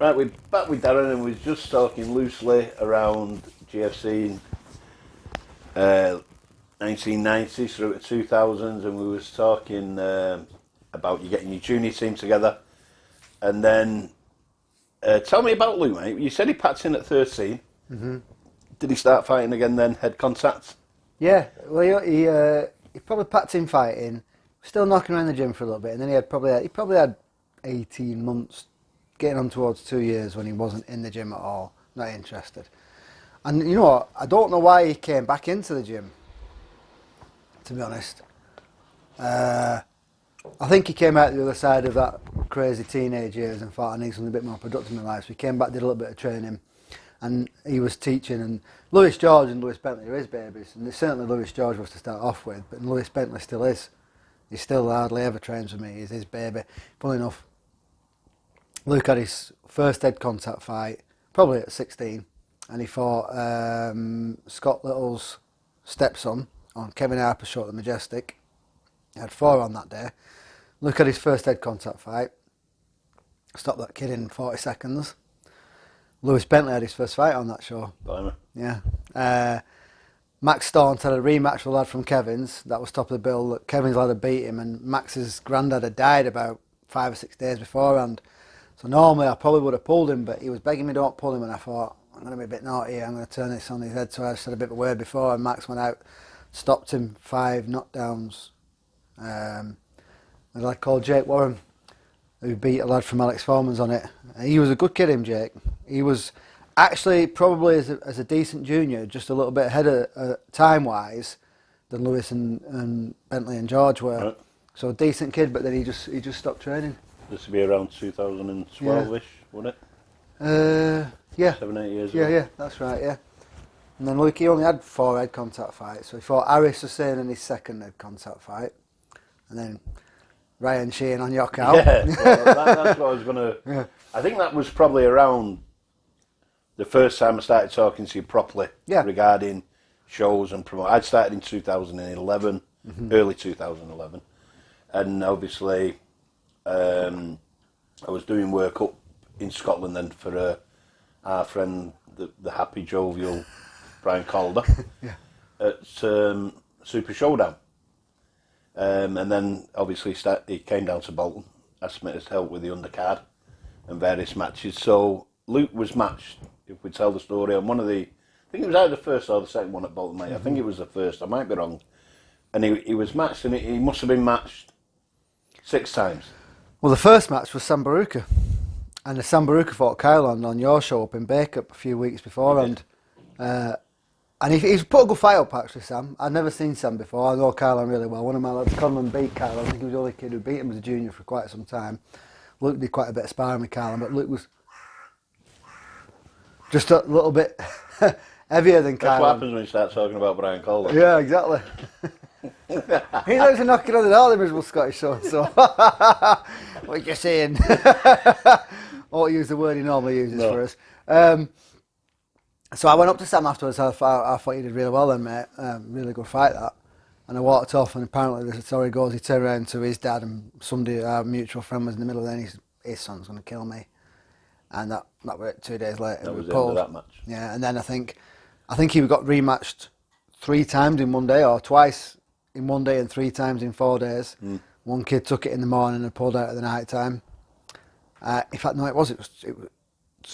Right, we're back with Darren, and we was just talking loosely around GFC 1990s through to 2000s, and we was talking about you getting your junior team together. And then, tell me about Luke, mate. You said he packed in at 13. Mm-hmm. Did he start fighting again then, head contact? Yeah, well, he probably packed in fighting, still knocking around the gym for a little bit, and then he probably had 18 months, getting on towards 2 years when he wasn't in the gym at all, not interested. And you know what, I don't know why he came back into the gym, to be honest. I think he came out the other side of that crazy teenage years and thought, I need something a bit more productive in my life. So he came back, did a little bit of training, and he was teaching. And Lewis George and Lewis Bentley are his babies, and certainly Lewis George was to start off with, but Lewis Bentley still is. He still hardly ever trains with me. He's his baby. Funny enough, Luke had his first head contact fight probably at 16, and he fought Scott Little's stepson on Kevin Harper's show at the Majestic. He had 4 on that day. Luke had his first head contact fight. Stopped that kid in 40 seconds. Lewis Bentley had his first fight on that show. Blimey. Yeah. Max Staunton had a rematch with a lad from Kevin's. That was top of the bill. Kevin's lad had beat him, and Max's granddad had died about 5 or 6 days beforehand. So normally I probably would have pulled him, but he was begging me don't pull him, and I thought, I'm going to be a bit naughty, I'm going to turn this on his head. So I said a bit of a word before, and Max went out, stopped him, 5 knockdowns. A lad called Jake Warren, who beat a lad from Alex Foreman's on it. He was a good kid, him, Jake. He was actually probably as a decent junior, just a little bit ahead of time-wise than Lewis and Bentley and George were. Right. So a decent kid, but then he just stopped training. This would be around 2012-ish, wouldn't it? Yeah. 7-8 years ago. Yeah, that's right, yeah. And then Luke, he only had 4 head contact fights. So he fought Harris Hussein in his second head contact fight. And then Ryan Sheehan on Yockout. Yeah, well, that's what I was going to... Yeah. I think that was probably around the first time I started talking to you properly regarding shows and promote. I'd started in 2011, early 2011. And obviously... I was doing work up in Scotland then for our friend, the happy, jovial Brian Calder at Super Showdown. And then obviously he came down to Bolton, asked me to help with the undercard and various matches. So Luke was matched, if we tell the story, on one of the, I think it was either the first or the second one at Bolton, mate. I think it was the first, I might be wrong. And he was matched, and he must have been matched 6 times. Well, the first match was Sam Baruka, and the Sam Baruka fought Kyle on your show up in Bacup a few weeks beforehand. And he's put a good fight up, actually, Sam. I'd never seen Sam before. I know Kyle really well. One of my lads, Conlon, beat Kyle. I think he was the only kid who beat him as a junior for quite some time. Luke did quite a bit of sparring with Kyle, but Luke was just a little bit heavier than Kyle. That's what happens when you start talking about Brian Calder. Yeah, exactly. He likes to knock it on the door, the miserable Scottish so what are you saying? I won't use the word he normally uses for us. So I went up to Sam afterwards. I thought you did really well then, mate. Really good fight, that. And I walked off, and apparently the story goes, he turned around to his dad, and somebody, our mutual friend, was in the middle, and his son's going to kill me. And that was 2 days later. That was the end of that match. Yeah, and then I think he got rematched 3 times in one day, or twice in one day and 3 times in 4 days. One kid took it in the morning and pulled out at the night time. In fact, no, it was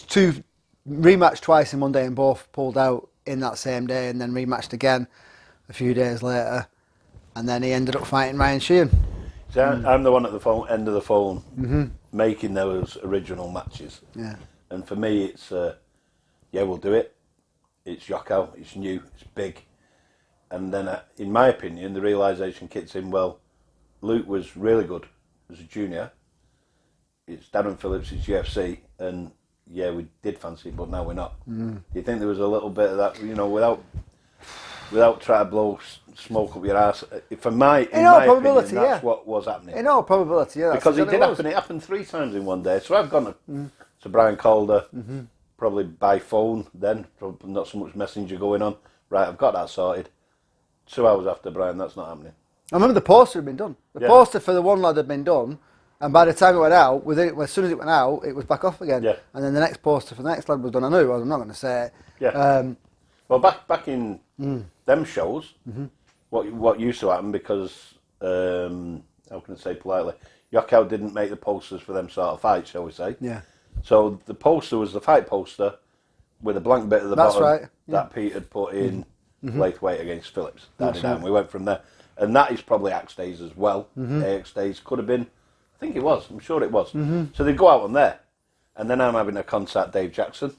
2 rematched twice in one day, and both pulled out in that same day, and then rematched again a few days later, and then he ended up fighting Ryan Sheehan. So I'm the one at the end of the phone making those original matches. Yeah. And for me, it's we'll do it. It's Yockout, it's new, it's big. And then, in my opinion, the realisation kicks in, well, Luke was really good as a junior. It's Darren Phillips, it's UFC, and yeah, we did fancy it, but now we're not. Do you think there was a little bit of that, without trying to blow smoke up your ass? In my opinion, that's what was happening. In all probability, yeah. Because it happened 3 times in one day. So I've gone to Brian Calder, probably by phone then, probably not so much messenger going on. Right, I've got that sorted. 2 hours after Brian, that's not happening. I remember the poster had been done. The poster for the one lad had been done, And by the time it went out, as soon as it went out, it was back off again. Yeah. And then the next poster for the next lad was done. I knew it was. I'm not going to say it. Yeah. Well, back in them shows, what used to happen because how can I say politely, Yockow didn't make the posters for them sort of fights, shall we say? Yeah. So the poster was the fight poster with a blank bit at the That's bottom right. Yeah. that Pete had put in Laithwaite against Phillips. Right. We went from there, and that is probably Axe Days as well. AX Days could have been. I think it was. I'm sure it was. So they'd go out on there, and then I'm having to contact Dave Jackson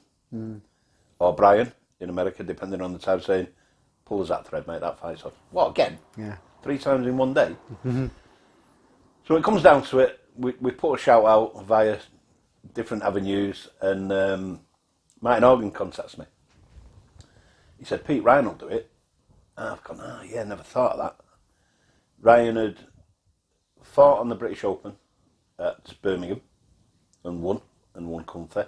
or Brian in America, depending on the time, saying, "Pull us that thread, mate. That fight's off." What again? Yeah. 3 times in one day. So it comes down to it. We put a shout out via different avenues, and Martin Organ contacts me. He said, "Pete, Ryan will do it." And I've gone, "Oh yeah, never thought of that." Ryan had fought on the British Open at Birmingham and won comfy.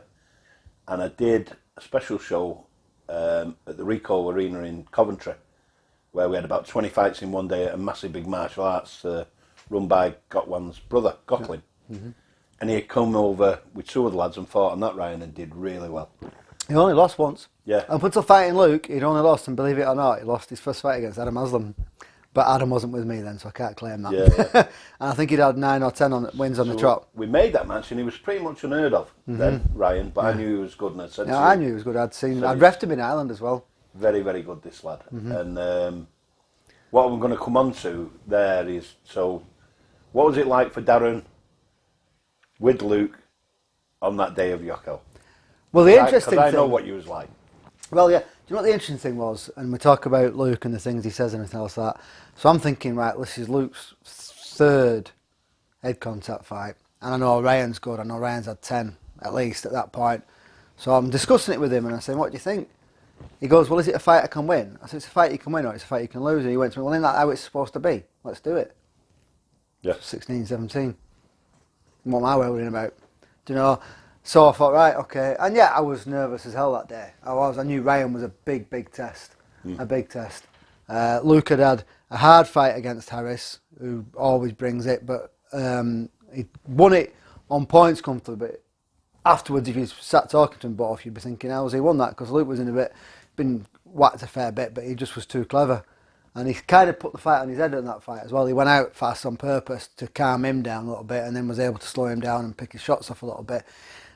And I did a special show at the Rico Arena in Coventry, where we had about 20 fights in one day at a massive big martial arts run by Gotwan's brother, Gocklin. And he had come over with 2 of the lads and fought on that, Ryan, and did really well. He only lost once. Yeah. Up until fighting Luke, he'd only lost, and believe it or not, he lost his first fight against Adam Haslam. But Adam wasn't with me then, so I can't claim that. Yeah. And I think he'd had 9 or 10 wins on the trot. We made that match, and he was pretty much unheard of then, Ryan, but I knew he was good, and I said Yeah, I knew he was good. I'd refed him in Ireland as well. Very, very good, this lad. And what I'm going to come on to there is, so what was it like for Darren with Luke on that day of Yocko? Well, the interesting thing... Because I know what you was like. Well, yeah. Do you know what the interesting thing was? And we talk about Luke and the things he says and everything else like that. So I'm thinking, right, this is Luke's 3rd head contact fight. And I know Ryan's good. I know Ryan's had 10, at least, at that point. So I'm discussing it with him and I'm saying, what do you think? He goes, well, is it a fight I can win? I said, it's a fight you can win or it's a fight you can lose. And he went to me, well, isn't that how it's supposed to be? Let's do it. Yeah. 16, 17. What am I worrying about? Do you know? So I thought, right, okay. And yeah, I was nervous as hell that day. I knew Ryan was a big, big test. A big test. Luke had a hard fight against Harris, who always brings it, but he won it on points comfortably. But afterwards, if you sat talking to him both, you'd be thinking, how's he won that? Because Luke was been whacked a fair bit, but he just was too clever. And he kind of put the fight on his head in that fight as well. He went out fast on purpose to calm him down a little bit, and then was able to slow him down and pick his shots off a little bit.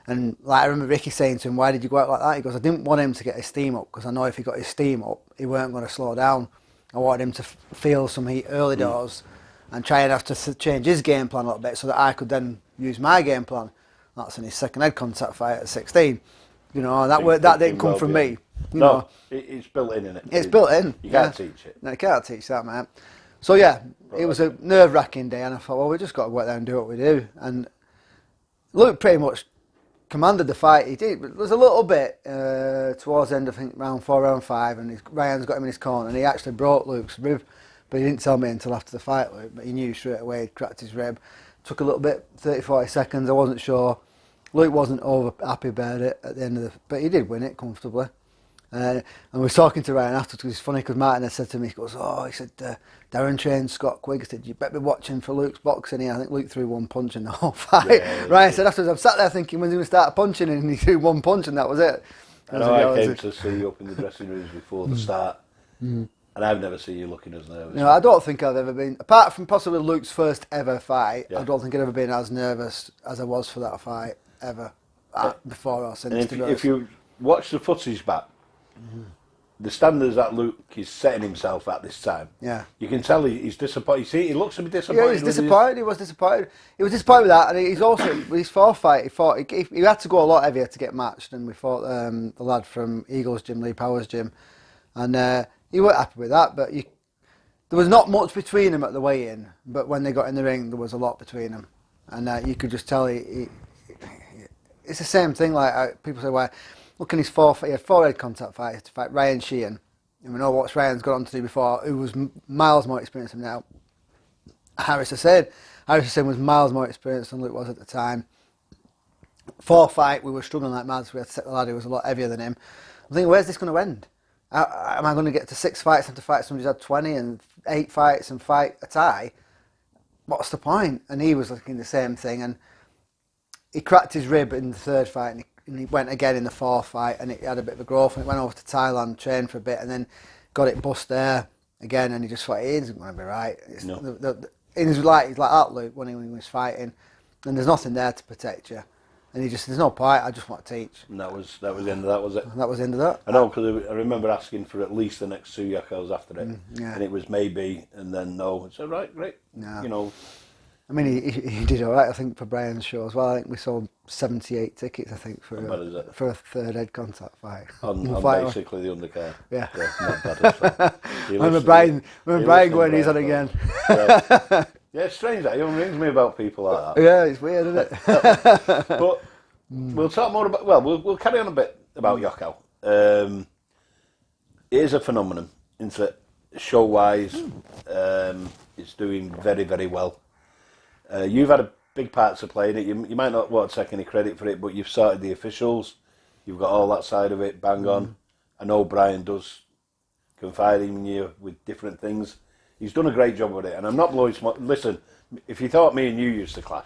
And like I remember Ricky saying to him, why did you go out like that? He goes, I didn't want him to get his steam up, because I know if he got his steam up, he weren't going to slow down. I wanted him to feel some heat early doors and try and have to change his game plan a little bit so that I could then use my game plan. That's in his 2nd head contact fight at 16. You know, that didn't come from me. You know. It's built in, isn't it? It's built in. You can't teach it. No, you can't teach that, man. So yeah, it was a nerve-wracking day, and I thought, well, we just got to go out there and do what we do. And Luke pretty much commanded the fight. He did. It was a little bit towards the end, I think, round 4, round 5, and Ryan's got him in his corner, and he actually broke Luke's rib, but he didn't tell me until after the fight, Luke, but he knew straight away he'd cracked his rib. Took a little bit, 30, 40 seconds, I wasn't sure. Luke wasn't over happy about it at the end of but he did win it comfortably. And we were talking to Ryan afterwards, because it's funny, because Martin had said to me, he goes, he said, Darren trained Scott Quigg. He said, you better be watching for Luke's boxing here. I think Luke threw 1 punch in the whole fight. Yeah, Ryan said afterwards, I'm sat there thinking, when's he going to start punching? And he threw 1 punch, and that was it. I know I came to see you up in the dressing rooms before the start, and I've never seen you looking as nervous. No, I don't think I've ever been, apart from possibly Luke's first ever fight, I don't think I've ever been as nervous as I was for that fight, ever, before or since. And if you watch the footage back, the standards that Luke is setting himself at this time, you can tell he's disappointed. You see, he looks a bit disappointed. Yeah, he's disappointed. He was disappointed. He was disappointed with that, and he's also with his 4th fight. He had to go a lot heavier to get matched, and we fought the lad from Eagles Gym, Lee Powers Gym, and he weren't happy with that. But there was not much between them at the weigh-in, but when they got in the ring, there was a lot between them, and you could just tell it's the same thing. Like people say, why? Look in his 4th, he had 4 head contact fights to fight Ryan Sheehan. And we know what Ryan's got on to do before, who was miles more experienced than him now. Harris Hussein was miles more experienced than Luke was at the time. 4th fight, we were struggling like mad, so we had to set the lad who was a lot heavier than him. I'm thinking, where's this going to end? Am I going to get to 6 fights and to fight somebody who's had 20 and 8 fights and fight a tie? what's the point? And he was looking the same thing, and he cracked his rib in the third fight, and he went again in the fourth fight, and it had a bit of a growth, and it went over to Thailand, trained for a bit, and then got it bust there again, and he just thought, it isn't going to be right. He's like that, Luke, when he was fighting, and there's nothing there to protect you. And he just, there's no point, I just want to teach. And that was the end of that, was it? And that was the end of that. I know, because I remember asking for at least the next 2 Yakos after it. Yeah. And it was maybe, and then no. It's all right, great. No. You know. I mean, he did all right, I think, for Brian's show as well. I think we sold 78 tickets, I think, for a third head contact fight. On basically the undercard. Yeah. Not bad at all. Remember Brian going, he's on again. Yeah, it's strange that. He rings me about people like that. Yeah, it's weird, isn't it? But we'll talk more about, well, we'll carry on a bit about Yoko. It is a phenomenon, isn't it? Show-wise, it's doing very, very well. You've had a big part to play in it. You might not want to take any credit for it, but you've started the officials. You've got all that side of it, bang on. I know Brian does confide in you with different things. He's done a great job with it, and I'm not blowing smoke. Listen, if you thought me and you used to clash,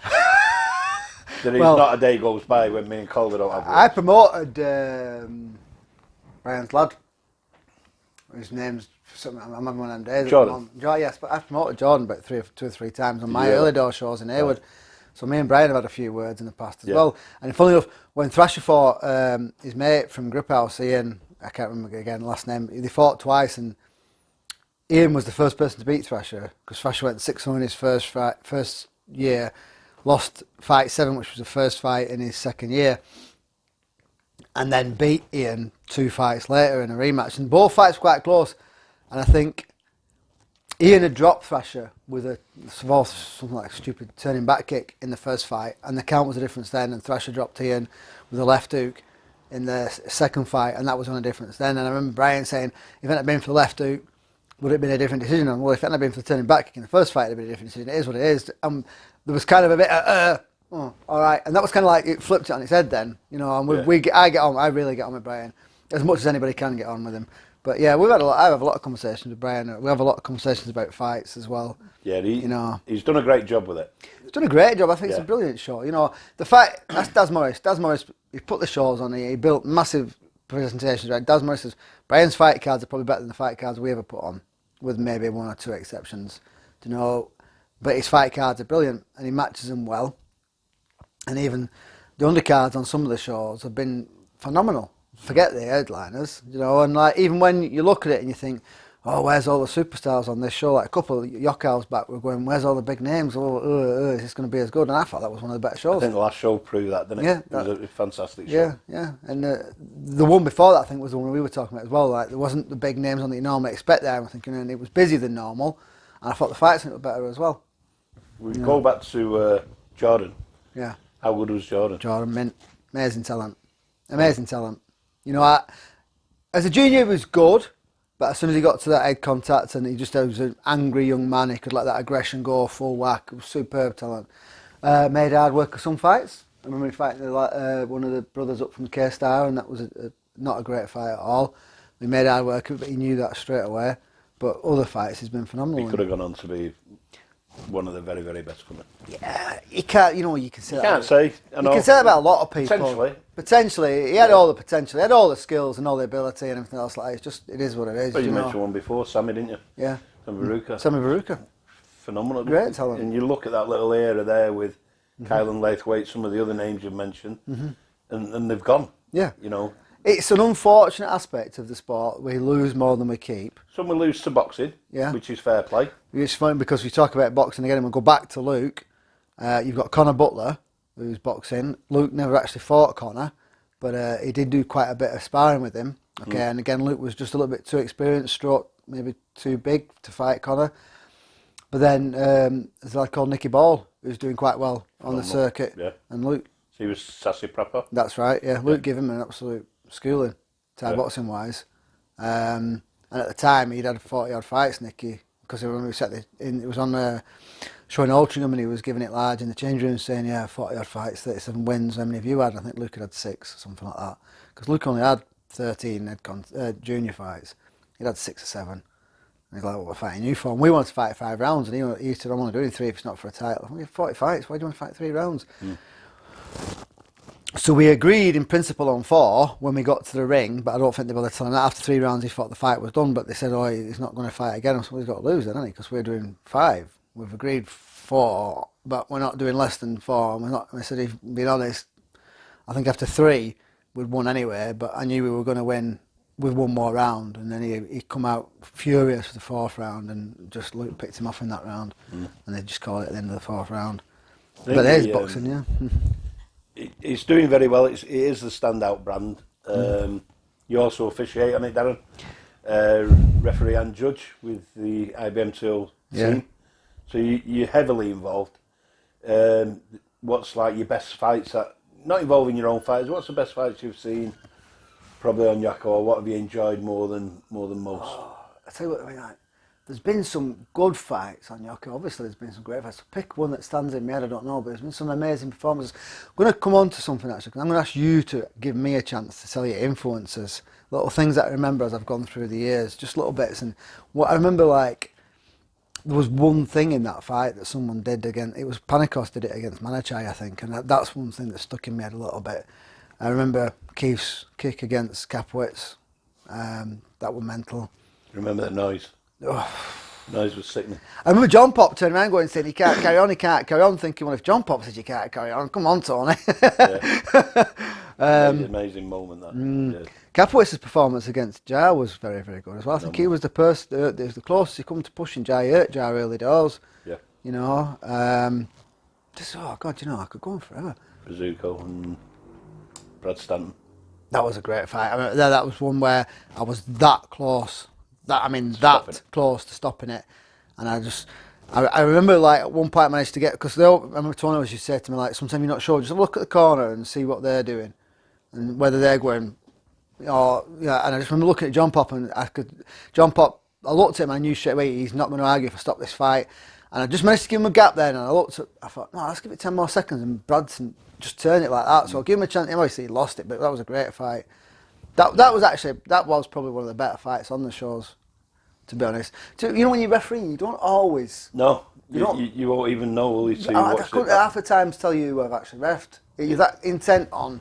there is not a day goes by when me and Calder don't have words. I promoted Brian's lad. His name's something. I'm having one of them days. Jordan. Yes, but I've promoted Jordan about 2 or 3 times on my early door shows in Hayward. Right. So me and Brian have had a few words in the past as well. And funny enough, when Thrasher fought his mate from Grip House, Ian, I can't remember again the last name. They fought twice, and Ian was the first person to beat Thrasher, because Thrasher went 6-0 in his first year, lost fight 7, which was the first fight in his second year, and then beat Ian 2 fights later in a rematch. And both fights were quite close. And I think Ian had dropped Thrasher with something like a stupid turning back kick in the first fight, and the count was a difference then, and Thrasher dropped Ian with a left hook in the second fight, and that was on a difference then. And I remember Brian saying, if it hadn't been for the left hook, would it have been a different decision? And well, if it hadn't been for the turning back kick in the first fight, it would have been a different decision. It is what it is. There was kind of a bit all right, and that was kind of like, it flipped it on its head then, you know. And I really get on with Brian as much as anybody can get on with him. But yeah, I have a lot of conversations with Brian. We have a lot of conversations about fights as well. Yeah, he's done a great job with it. He's done a great job. I think it's a brilliant show. You know, the fight, that's Daz Morris. Daz Morris, he put the shows on. He built massive presentations. Right, Daz Morris says Brian's fight cards are probably better than the fight cards we ever put on, with maybe 1 or 2 exceptions. You know, but his fight cards are brilliant, and he matches them well. And even the undercards on some of the shows have been phenomenal. Forget the headliners, you know, and like, even when you look at it and you think, oh, where's all the superstars on this show? Like a couple of Yokkos back were going, where's all the big names? Is this going to be as good? And I thought that was one of the better shows. I think the last show proved that, didn't it? Yeah, it was a fantastic show. Yeah. And the one before that, I think, was the one we were talking about as well. Like, there wasn't the big names on that you normally expect there. I'm thinking, and it was busier than normal. And I thought the fights were better as well. We go back to Jordan. Yeah. How good was Jordan? Jordan, mint. Amazing talent. You know, as a junior, he was good, but as soon as he got to that head contact, and he was an angry young man, he could let that aggression go full whack. It was superb talent. Made hard work of some fights. I remember he fighting one of the brothers up from K-Star, and that was not a great fight at all. He made hard work of it, but he knew that straight away. But other fights, he's been phenomenal. He could have gone on to be one of the very, very best coming. Yeah, you can't. You know, you can say that. Can't say. I know. You can say that about a lot of people. Potentially, he had all the potential. He had all the skills and all the ability and everything else. Like, it is what it is. Well, you mentioned one before, Sammy, didn't you? Yeah. Sammy Veruca. Phenomenal. Great talent. And you look at that little era there with Kylan Lathwaite, some of the other names you've mentioned, and they've gone. Yeah. You know. It's an unfortunate aspect of the sport. We lose more than we keep. Some will lose to boxing, which is fair play. It's funny because we talk about boxing again, and we'll go back to Luke. You've got Conor Butler, who's boxing. Luke never actually fought Conor, but he did do quite a bit of sparring with him. Okay, and again, Luke was just a little bit too experienced, stroke maybe too big to fight Conor. But then there's a lad called Nicky Ball, who's doing quite well on the circuit. Yeah. And Luke. So he was sassy proper. That's right, yeah. Luke gave him an absolute schooling, Thai boxing wise. And at the time, he'd had 40 odd fights, Nicky, because I remember it was on showing Altrincham, and he was giving it large in the change room, saying, 40 odd fights, 37 wins. How many have you had? I think Luke had 6 or something like that. Because Luke only had 13 junior fights. He'd had 6 or 7. And he's like, well, we're fighting you for. And we wanted to fight 5 rounds, and he said, I want to do it in 3 if it's not for a title. We have 40 fights, why do you want to fight 3 rounds? So we agreed in principle on 4 when we got to the ring, but I don't think they bothered telling him that. After 3 rounds he thought the fight was done, but they said, oh, he's not going to fight again. And somebody's got to lose then, hasn't he? Because we're doing 5. We've agreed 4, but we're not doing less than 4. And I said, if being honest, I think after 3 we'd won anyway, but I knew we were going to win with 1 more round. And then he come out furious for the 4th round, and just Luke picked him off in that round. And they just called it at the end of the 4th round. But it is boxing, yeah. It's doing very well. It is the standout brand. You also officiate on it, Darren. Referee and judge with the IBM team. So you're heavily involved. What's like your best fights? Not involving your own fighters. What's the best fights you've seen? Probably on Yako. Or what have you enjoyed more than most? I tell you what, I mean, there's been some good fights on Yoko. Obviously, there's been some great fights. Pick one that stands in my head, I don't know, but there's been some amazing performances. I'm going to come on to something actually, because I'm going to ask you to give me a chance to tell your influences, little things that I remember as I've gone through the years, just little bits. And what I remember, like, there was one thing in that fight that someone did against, it was Panikos did it against Manachai, I think, and that's one thing that stuck in my head a little bit. I remember Keith's kick against Kapowitz, that was mental. Remember that noise? Noise was sickening. I remember John Pop turning around going, saying, he can't carry on, thinking, well, if John Pop says you can't carry on, come on, Tony. Amazing moment, that. Kapowitz's performance against Jar was very, very good as well. I think he was the the closest he come to pushing Jar. He hurt Jar early doors. Yeah. You know, oh God, you know, I could go on forever. Brazuco and Brad Stanton. That was a great fight. I mean, that was one where I was that close. That close to stopping it, and I remember, like, at one point I managed to get, because I remember Tony always used to say to me, like, sometimes you're not sure, just look at the corner and see what they're doing, and whether they're going, or yeah. And I just remember looking at John Pop, and I looked at him, and I knew straight away he's not going to argue if I stop this fight, and I just managed to give him a gap there, and I thought, no, let's give it 10 more seconds, and Bradson just turned it like that, so I'll give him a chance. Obviously he lost it, but that was a great fight. That was probably one of the better fights on the shows, to be honest. So, you know, when you're refereeing, you don't always... No, you won't even know, will you, till you watch it. Half the times tell you who I've actually refed. You're that intent on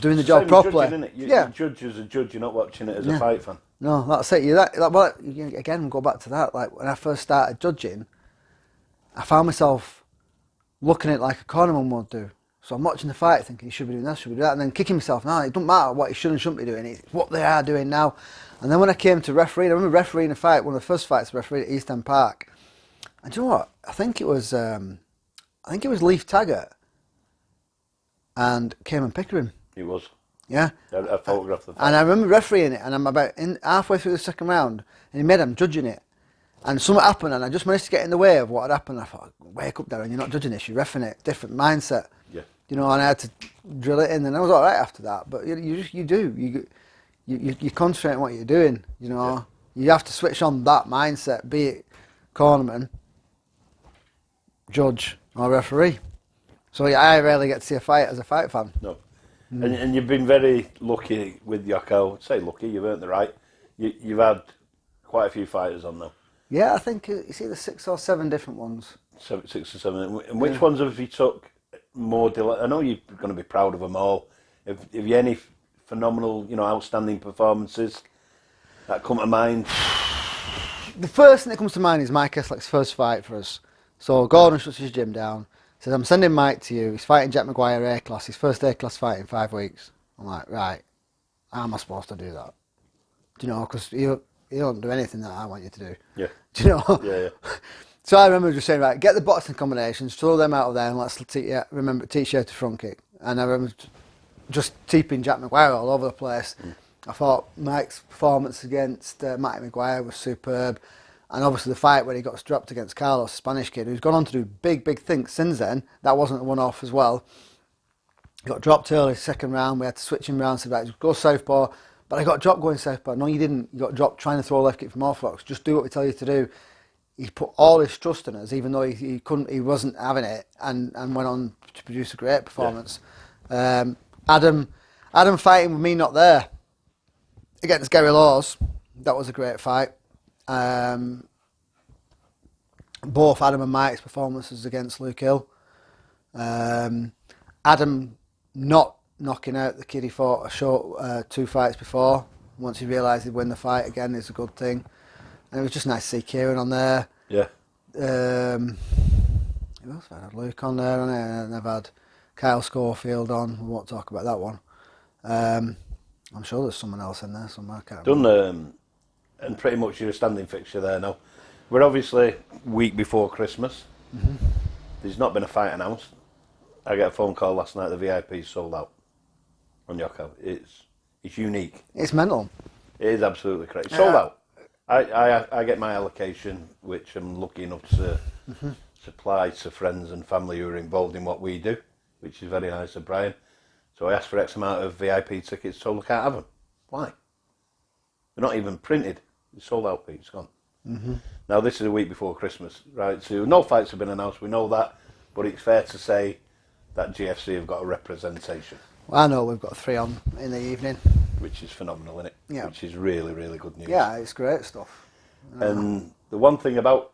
doing the job properly. Judging, you judge as a judge, you're not watching it as a fight fan. No, that's it. Well, again, go back to that. Like, when I first started judging, I found myself looking at it like a cornerman would do. So I'm watching the fight thinking, he should be doing this, should be doing that, and then kicking myself, no, it doesn't matter what he should and shouldn't be doing, it's what they are doing now. And then when I came to refereeing, I remember refereeing a fight, one of the first fights I refereed at East End Park. And do you know what? I think it was Leif Taggart and Cayman Pickering. It was. Yeah. I photographed the fight. And I remember refereeing it, and I'm about halfway through the second round, and he made him judging it. And something happened, and I just managed to get in the way of what had happened. I thought, wake up, Darren, you're not judging this, you're refereeing it, different mindset. Yeah. You know, and I had to drill it in, and I was all right after that. But you concentrate on what you're doing. You know, you have to switch on that mindset, be it cornerman, judge, or referee. So yeah, I rarely get to see a fight as a fight fan. No, and you've been very lucky with Yoko. Say lucky, you've earned the right. You've had quite a few fighters on though. Yeah, I think it's either 6 or 7 different ones. 6 or 7. And which ones have you took more delight? I know you're going to be proud of them all. Have you any phenomenal, outstanding performances that come to mind? The first thing that comes to mind is Mike Eslick's first fight for us. So Gordon shuts his gym down, says, I'm sending Mike to you. He's fighting Jack Maguire A-class, his first A-class fight in 5 weeks. I'm like, right, how am I supposed to do that? Do you know, because you don't do anything that I want you to do. Yeah. Do you know? Yeah. So I remember just saying, right, get the boxing combinations, throw them out of there, and let's teach you how to front kick. And I remember just teeping Jack Maguire all over the place. I thought Mike's performance against Matty Maguire was superb. And obviously the fight where he got dropped against Carlos, the Spanish kid, who's gone on to do big, big things since then. That wasn't a one-off as well. He got dropped early, second round. We had to switch him round, said, right, go southpaw. But I got dropped going southpaw. No, you didn't. You got dropped trying to throw a left kick from orthodox. Just do what we tell you to do. He put all his trust in us, even though he wasn't having it, and went on to produce a great performance. Yeah. Adam fighting with me not there against Gary Laws. That was a great fight. both Adam and Mike's performances against Luke Hill. Adam not knocking out the kid he fought a short 2 fights before. Once he realised he'd win the fight again is a good thing. And it was just nice to see Kieran on there. Yeah. Who else have I had? Luke on there, and I've had Kyle Schofield on. We won't talk about that one. I'm sure there's someone else in there somewhere. I can't remember. And pretty much you're a standing fixture there now. We're obviously week before Christmas. Mm-hmm. There's not been a fight announced. I got a phone call last night. The VIP's sold out on Yoko. It's unique. It's mental. It is absolutely correct. It's sold out. I get my allocation, which I'm lucky enough to supply to friends and family who are involved in what we do, which is very nice of Brian. So I asked for X amount of VIP tickets, told I can't have them. Why? They're not even printed. It's sold out, Pete. It's gone. Mm-hmm. Now, this is a week before Christmas, right? So no fights have been announced. We know that. But it's fair to say that GFC have got a representation. Well, I know we've got 3 on in the evening. Which is phenomenal, isn't it? Yeah. Which is really, really good news. Yeah, it's great stuff. And the one thing about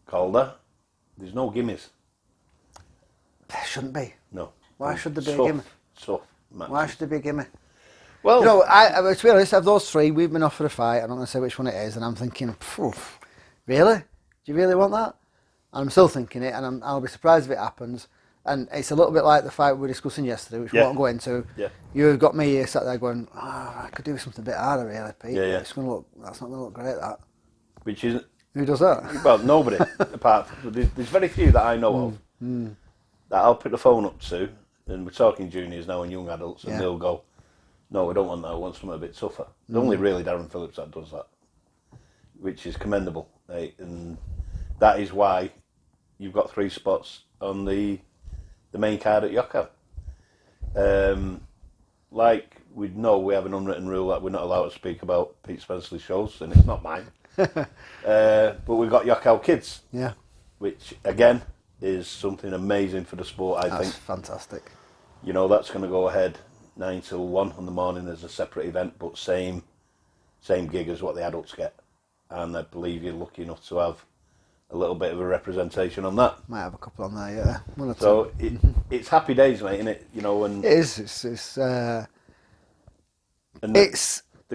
Calder, there's no gimmies. There shouldn't be. No. Why should there be a gimme? Tough matches. Why should there be a gimme? Well, You know, to be honest, of those 3, we've been offered a fight. I'm not going to say which one it is, and I'm thinking, phew, really? Do you really want that? And I'm still thinking it, and I'll be surprised if it happens. And it's a little bit like the fight we were discussing yesterday, which we won't go into. Yeah. You've got me here sat there going, I could do something a bit harder, really, Pete. Yeah, yeah. That's not going to look great, that. which isn't. Who does that? Well, nobody. Apart from, there's very few that I know of that I'll pick the phone up to, and we're talking juniors now and young adults, and they'll go, no, I don't want that, I want something a bit tougher. There's only really Darren Phillips that does that, which is commendable. Right? And that is why you've got 3 spots on the main card at Yoko. Like we know, we have an unwritten rule that we're not allowed to speak about Pete Spencer's shows, and it's not mine. But we've got Yoko Kids, which again is something amazing for the sport. I think That's fantastic. You know, that's going to go ahead 9 till 1 in the morning as a separate event, but same gig as what the adults get. And I believe you're lucky enough to have a little bit of a representation on that. Might have a couple on there, yeah. One or two. So it's happy days, mate, isn't it? You know, and it is. It's the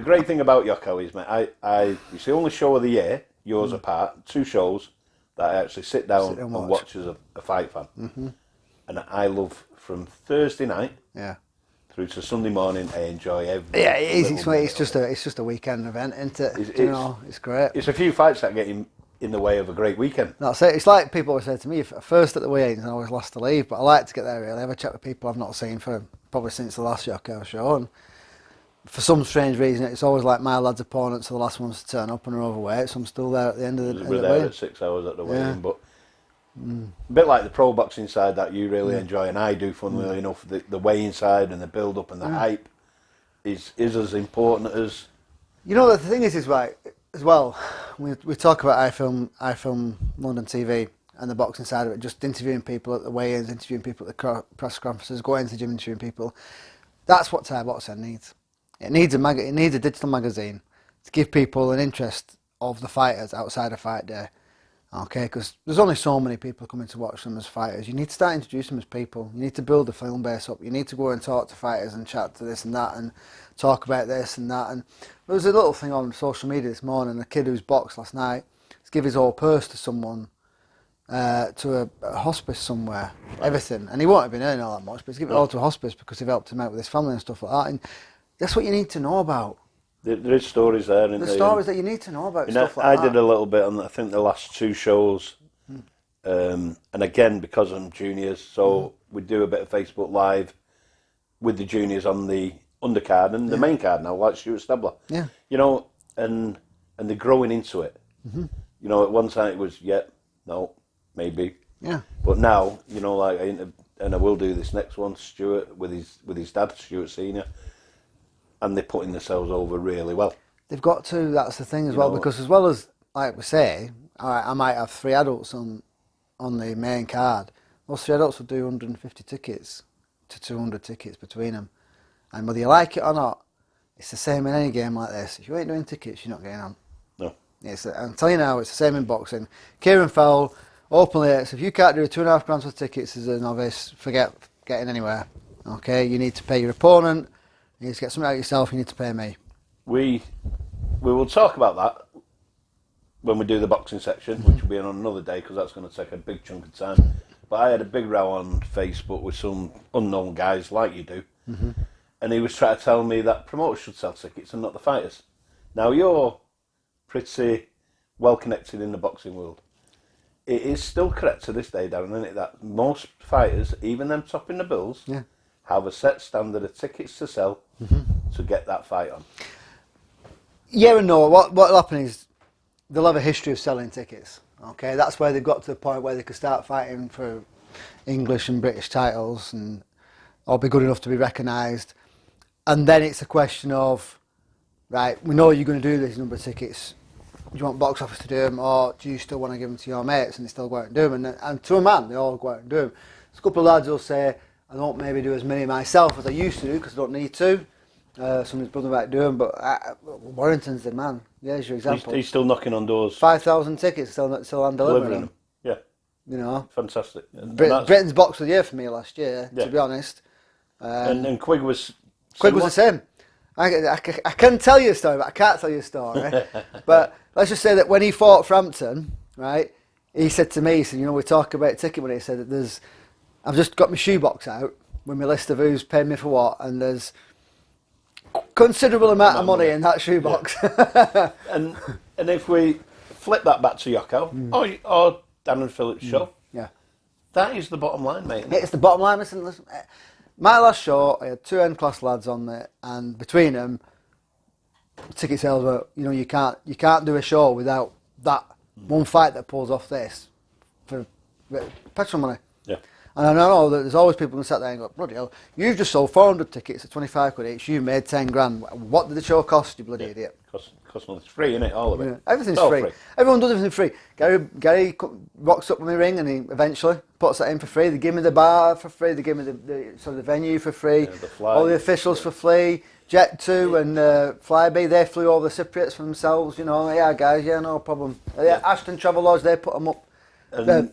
great thing about Yoko is, mate, it's the only show of the year, yours apart, 2 shows that I actually sit down and watch as a fight fan. Mm-hmm. And I love from Thursday night through to Sunday morning. I enjoy every. Yeah, it is. It's just a weekend event, isn't it? It's great. It's a few fights that get in the way of a great weekend. That's it. It's like people always say to me, first at the weigh-ins and always last to leave. But I like to get there really. Have a chat with people I've not seen for probably since the last Yoko show. And for some strange reason, it's always like my lads' opponents are the last ones to turn up and are overweight. So I'm still there at the end of the. We're there at 6 hours at the weigh-in, but. A bit like the pro boxing side that you really enjoy, and I do, funnily enough. The weigh-in side and the build-up and the hype is as important as. You know, the thing is right as well. We talk about I film London TV and the boxing side of it, just interviewing people at the weigh-ins, interviewing people at the press conferences, going to the gym, interviewing people. That's what Thai boxing needs. It needs a digital magazine to give people an interest of the fighters outside of fight day. Okay, because there's only so many people coming to watch them as fighters. You need to start introducing them as people. You need to build the film base up. You need to go and talk to fighters and chat to this and that and talk about this and that. And there was a little thing on social media this morning, a kid who's boxed last night, to give his whole purse to someone, to a hospice somewhere, everything. And he won't have been earning all that much, but he's given it all to a hospice because they've helped him out with his family and stuff like that. And that's what you need to know about. There is stories there, isn't there? There's stories that you need to know about, stuff like that. I did a little bit on, I think, the last 2 shows. And again, because I'm juniors, so we do a bit of Facebook Live with the juniors on the undercard and the main card now, like Stuart Stabler. Yeah. You know, and they're growing into it. Mm-hmm. You know, at one time it was, no, maybe. Yeah. But now, you know, like, and I will do this next one, Stuart, with his dad, Stuart Senior. And they're putting themselves over really well. They've got to, that's the thing as well, because as well as, like we say, I might have 3 adults on the main card. Those 3 adults will do 150 tickets to 200 tickets between them. And whether you like it or not, it's the same in any game like this. If you ain't doing tickets, you're not getting on. No. I'm telling you now, it's the same in boxing. Kieran Fowle openly says, if you can't do £2.5 grand worth of tickets as a novice, forget getting anywhere. Okay, you need to pay your opponent. You need to get something out of yourself. You need to pay me. We will talk about that when we do the boxing section, which will be on another day because that's going to take a big chunk of time. But I had a big row on Facebook with some unknown guys like you do, and he was trying to tell me that promoters should sell tickets and not the fighters. Now you're pretty well connected in the boxing world. It is still correct to this day, Darren, isn't it, that most fighters, even them topping the bills, have a set standard of tickets to sell to get that fight on. Yeah and no. What'll happen is they'll have a history of selling tickets. Okay, that's where they've got to the point where they could start fighting for English and British titles and or be good enough to be recognised. And then it's a question of, right, we know you're going to do this number of tickets. Do you want box office to do them, or do you still want to give them to your mates and they still go out and do them? And to a man, they all go out and do them. There's a couple of lads who'll say, I don't maybe do as many myself as I used to do because I don't need to. Somebody's brother might do them, but Warrington's the man. There's your example. He's still knocking on doors. 5,000 tickets still on delivering them. Yeah. You know. Fantastic. Britain's box of the year for me last year, to be honest. And Quigg was the same. I can tell you a story, but I can't tell you a story. But let's just say that when he fought Frampton, right, he said to me, he said, you know, we talk about ticket money. He said that I've just got my shoebox out with my list of who's paid me for what, and there's considerable amount of money in that shoebox. Yeah. and if we flip that back to Yoko or Darren Phillips' show, that is the bottom line, mate. It's the bottom line. Listen, my last show, I had two end-class lads on it, and between them, ticket sales were, you know, you can't do a show without that one fight that pulls off this for petrol money. Yeah. And I know that there's always people who sat there and go, bloody hell, you've just sold 400 tickets at 25 quid each, you made 10 grand. What did the show cost, you bloody idiot? Cost nothing. It's free, innit? All of it. Yeah. Everything's all free. Everyone does everything free. Gary rocks up with my ring and he eventually puts that in for free. They give me the bar for free. They give me the venue for free. All the officials for free. Jet2 and Flybe, they flew over the Cypriots for themselves. You know, yeah, guys, yeah, no problem. Ashton Travelodge, they put them up.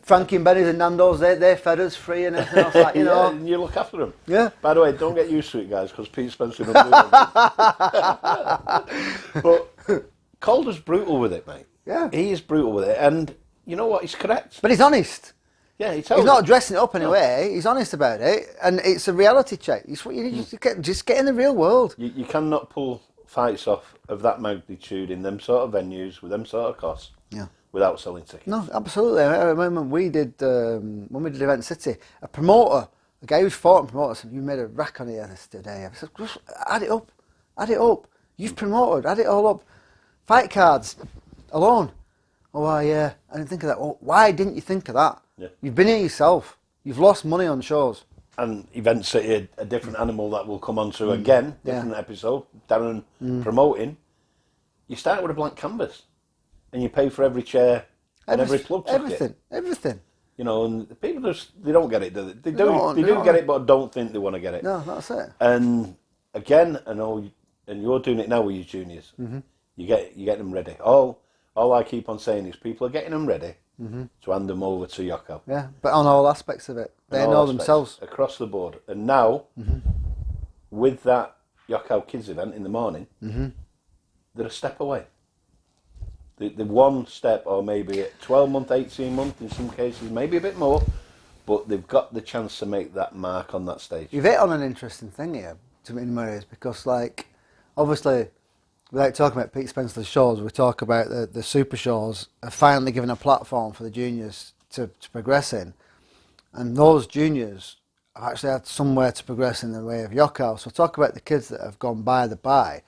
Frankie and Benny's and Nando's, they fed us free and everything else, like, you know. And you look after them. Yeah. By the way, don't get used to it, guys, because Pete Spencer don't do that. But Calder's brutal with it, mate. Yeah. He is brutal with it, and you know what? He's correct. But he's honest. Yeah, he's not dressing it up anyway. He's honest about it, and it's a reality check. It's what you need to just get in the real world. You cannot pull fights off of that magnitude in them sort of venues with them sort of costs. Yeah. Without selling tickets. No, absolutely. I remember we did when we did Event City, a promoter, a guy who's fought and promoter said, "You made a rack on here today." I said, "Just add it up. You've promoted, add it all up. Fight cards alone." Oh, yeah. I didn't think of that. Well, why didn't you think of that? Yeah. You've been here yourself. You've lost money on shows. And Event City, a different animal that we'll come on to again, different episode. Darren promoting. You start with a blank canvas. And you pay for every chair and every plug ticket. Everything. You know, and people they don't get it, do they? They do get it, but don't think they want to get it. No, that's it. And again, and you're doing it now with your juniors. Mm-hmm. You get them ready. All I keep on saying is people are getting them ready to hand them over to Yoko. Yeah, but on all aspects of it, they know themselves across the board. And now, with that Yoko Kids event in the morning, they're a step away. The one step, or maybe 12 month, 18 month in some cases, maybe a bit more, but they've got the chance to make that mark on that stage. You've hit on an interesting thing here, to me, in my ears, because, like, obviously, without talking about Pete Spencer's shows, we talk about the super shows are finally given a platform for the juniors to progress in, and those juniors have actually had somewhere to progress in the way of Yoko. So talk about the kids that have gone by the by.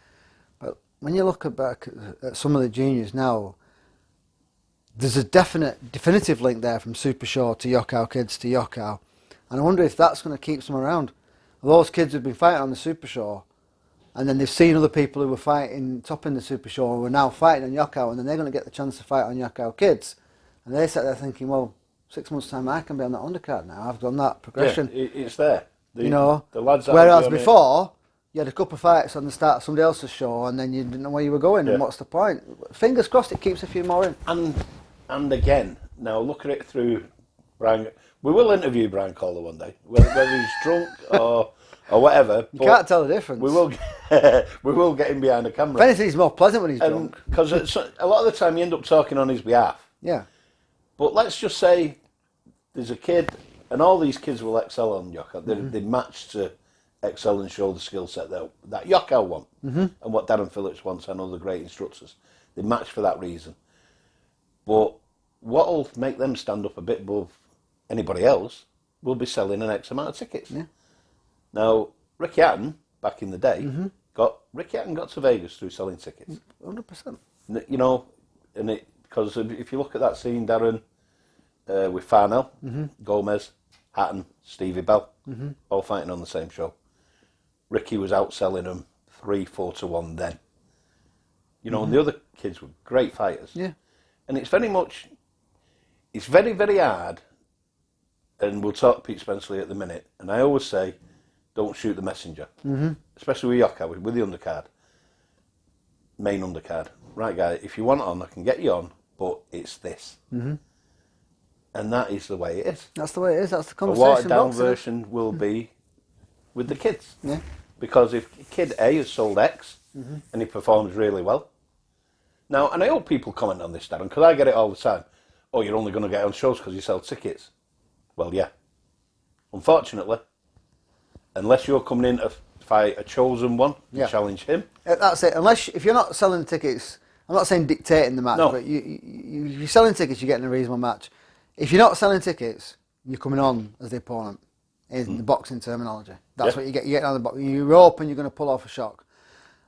When you look back at some of the juniors now, there's a definitive link there from Super Show to Yoko Kids to Yoko. And I wonder if that's going to keep some around. Those kids who've been fighting on the Super Show, and then they've seen other people who were fighting top in the Super Show who are now fighting on Yoko, and then they're going to get the chance to fight on Yoko Kids. And they sat there thinking, well, 6 months' time I can be on that undercard now. I've done that progression. Yeah, it's there. The lads. The whereas before, you had a couple of fights on the start of somebody else's show, and then you didn't know where you were going, and what's the point? Fingers crossed it keeps a few more in. And again, now look at it through Brian. We will interview Brian Calder one day, whether he's drunk or whatever. You can't tell the difference. We will get him behind the camera. If anything, he's more pleasant when he's drunk. Because a lot of the time you end up talking on his behalf. Yeah. But let's just say there's a kid, and all these kids will excel on Yoka. They match to excel and show the skill set that Yoka want, and what Darren Phillips wants and other great instructors. They match for that reason. But what'll make them stand up a bit above anybody else will be selling an X amount of tickets. Yeah. Now, Ricky Hatton, back in the day, Ricky Hatton got to Vegas through selling tickets. 100%. You know, because if you look at that scene, Darren, with Farnell, Gomez, Hatton, Stevie Bell, all fighting on the same show. Ricky was outselling them 3-4 to 1 then. You know, and the other kids were great fighters. Yeah. And it's very, very hard, and we'll talk Pete Spenceley at the minute, and I always say, don't shoot the messenger. Especially with Yoka, with the undercard. Main undercard. Right, guy, if you want on, I can get you on, but it's this. And that is the way it is. That's the way it is. That's the conversation. A watered down version will be with the kids. Yeah. Because if kid A has sold X and he performs really well. Now, and I hope people comment on this, Darren, because I get it all the time. Oh, you're only going to get on shows because you sell tickets. Well, yeah. Unfortunately, unless you're coming in to fight a chosen one to challenge him. That's it. If you're not selling tickets, I'm not saying dictating the match, but you're selling tickets, you're getting a reasonable match. If you're not selling tickets, you're coming on as the opponent in the boxing terminology. That's what you get. You're getting on the box. You're hoping you're going to pull off a shock.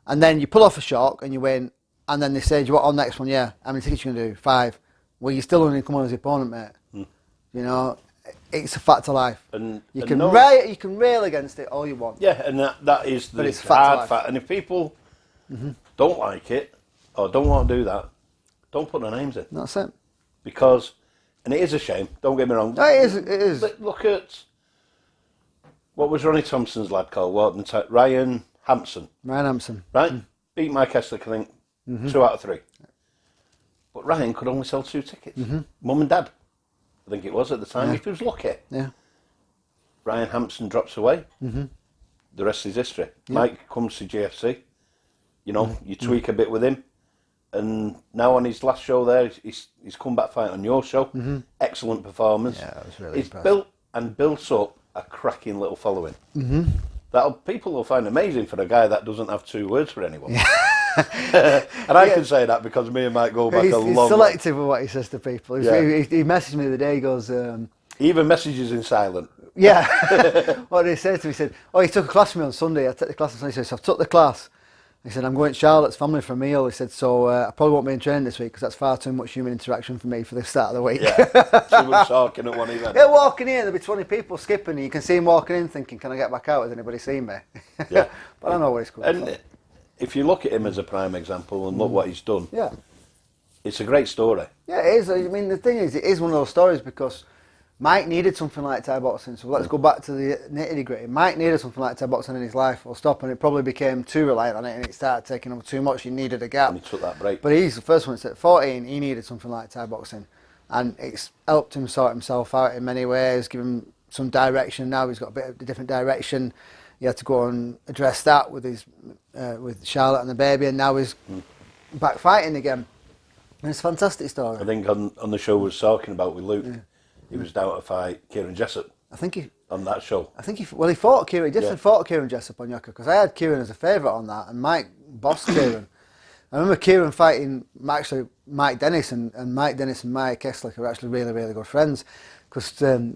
And then you pull off a shock and you win. And then they say, do you want on next one? Yeah. How many tickets you going to do? 5. Well, you're still only come on as the opponent, mate. You know, it's a fact of life. You can rail against it all you want. Yeah, and that is the hard fact. And if people don't like it or don't want to do that, don't put their names in. That's it. Because, and it is a shame, don't get me wrong. No, it is. It is. Look at, what was Ronnie Thompson's lad called? Ryan Hampson. Ryan Hampson. Right? Beat Mike Eslick, I think, 2 out of 3. But Ryan could only sell 2 tickets. Mum and Dad, I think it was at the time, if he was lucky. Yeah. Ryan Hampson drops away. The rest is history. Mike comes to GFC. You know, you tweak a bit with him. And now on his last show there, he's come back fighting on your show. Excellent performance. Yeah, that was really impressive. Built and built up a cracking little following. People will find amazing for a guy that doesn't have 2 words for anyone. And I can say that because me and Mike go back a long way. He's selective with what he says to people. He messaged me the day, he goes... he even messages in silent. Yeah. What did he say to me? He said, he took a class with me on Sunday. I took the class on Sunday. He said, so I've took the class. He said, I'm going to Charlotte's family for a meal. He said, so I probably won't be in training this week because that's far too much human interaction for me for the start of the week. Yeah, too much talking at one event. Yeah, walking in, there'll be 20 people skipping. You can see him walking in thinking, can I get back out? Has anybody seen me? Yeah. But I know where he's coming from. If you look at him as a prime example and look what he's done, it's a great story. Yeah, it is. I mean, the thing is, it is one of those stories because Mike needed something like Thai boxing, so let's go back to the nitty-gritty. Mike needed something like Thai boxing in his life, full stop, and it probably became too reliant on it, and it started taking over too much. He needed a gap. And he took that break. But he's the first one. At 14, he needed something like Thai boxing, and it's helped him sort himself out in many ways, give him some direction. Now he's got a bit of a different direction. He had to go and address that with his with Charlotte and the baby, and now he's back fighting again. And it's a fantastic story. I think on the show we was talking about with Luke, he was down to fight Kieran Jessup. I think he on that show. I think he fought Kieran. He definitely fought Kieran Jessup on Yoka because I had Kieran as a favourite on that, and Mike bossed Kieran. I remember Kieran fighting Mike Dennis, and Mike Dennis and Mike Eslick are actually really, really good friends because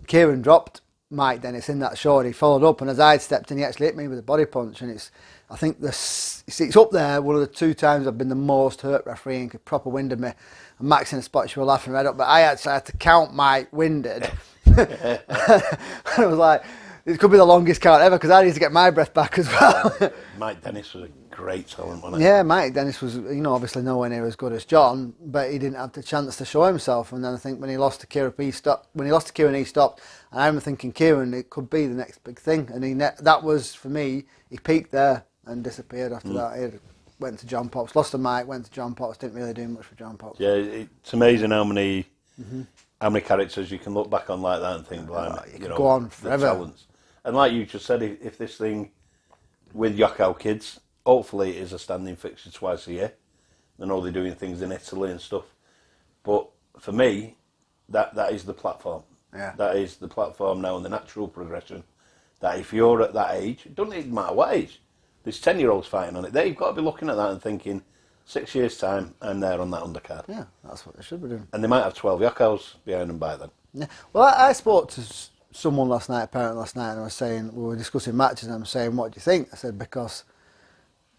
Kieran dropped Mike Dennis in that show and he followed up, and as I'd stepped in, he actually hit me with a body punch, and I think it's up there, one of the 2 times I've been the most hurt refereeing, could proper winded me. And Max in the spot, she were laughing right up, but I actually had to count Mike winded. And I was like, it could be the longest count ever because I need to get my breath back as well. Mike Dennis was a great talent, wasn't he? Yeah, Mike Dennis was, obviously nowhere near as good as John, but he didn't have the chance to show himself. And then I think when he lost to Kieran, he stopped. And I remember thinking, Kieran, it could be the next big thing. And that was, for me, he peaked there. and disappeared after that. He went to John Pops, lost a mic, went to John Pops, didn't really do much for John Pops. Yeah, it's amazing how many characters you can look back on like that and think, blimey, you can go on forever. The talents. And like you just said, if this thing with Yokow Kids, hopefully it is a standing fixture twice a year. I know they're doing things in Italy and stuff. But for me, that is the platform. Yeah. That is the platform now and the natural progression. That if you're at that age, it doesn't even matter what age, there's 10-year-olds fighting on it. They've got to be looking at that and thinking, 6 years' time, I'm there on that undercard. Yeah, that's what they should be doing. And they might have 12 Yokows behind them by then. Yeah. Well, I spoke to someone last night, a parent last night, and I was saying, we were discussing matches, and I'm saying, what do you think? I said, because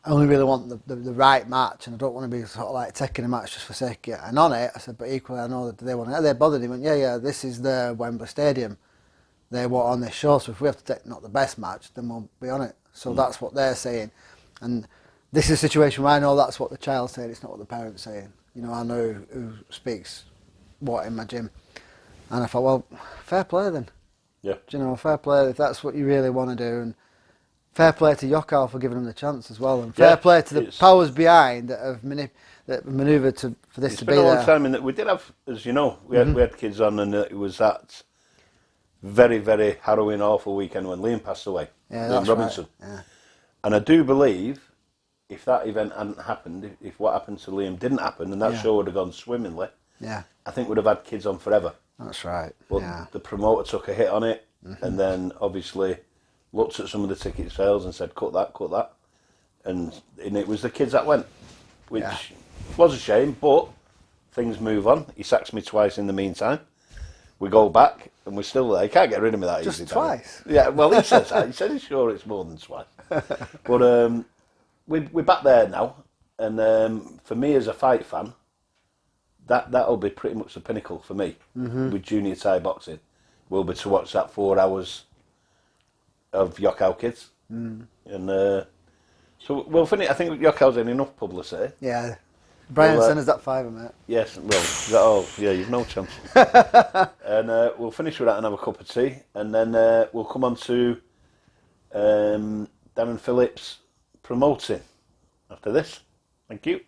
I only really want the right match, and I don't want to be sort of like taking a match just for sake of it. And on it, I said, but equally, I know that they want to. They're bothered. He went, yeah, this is the Wembley Stadium. They want on this show, so if we have to take not the best match, then we'll be on it. So that's what they're saying. And this is a situation where I know that's what the child's saying, it's not what the parent's saying. You know, I know who speaks what in my gym. And I thought, well, fair play then. Yeah. Do you know, fair play if that's what you really want to do. And fair play to Yokow for giving them the chance as well. And fair play to the powers behind that have manoeuvred for this to be there. It's been a long time, and we did have, as you know, we had kids on, and it was that very, very harrowing, awful weekend when Liam passed away. Yeah, Liam that's Robinson. Right. Yeah. And I do believe if that event hadn't happened, if what happened to Liam didn't happen, and that show would have gone swimmingly, I think we'd have had kids on forever. That's right. But the promoter took a hit on it, and then obviously looked at some of the ticket sales and said, cut that. And it was the kids that went, which was a shame, but things move on. He sacks me twice in the meantime. We go back, and we're still there. You can't get rid of me that easy. Just twice? Yeah, well, he says that. He said he's sure it's more than twice. But we're back there now, and for me as a fight fan, that'll be pretty much the pinnacle for me with junior Thai boxing. Will be to watch that 4 hours of Yokow Kids, and so we'll finish. I think Yokow's in enough publicity. Yeah. Brian, send us that $5, mate. Yes, well, you've no chance. And we'll finish with that and have a cup of tea, and then we'll come on to Darren Phillips promoting after this. Thank you.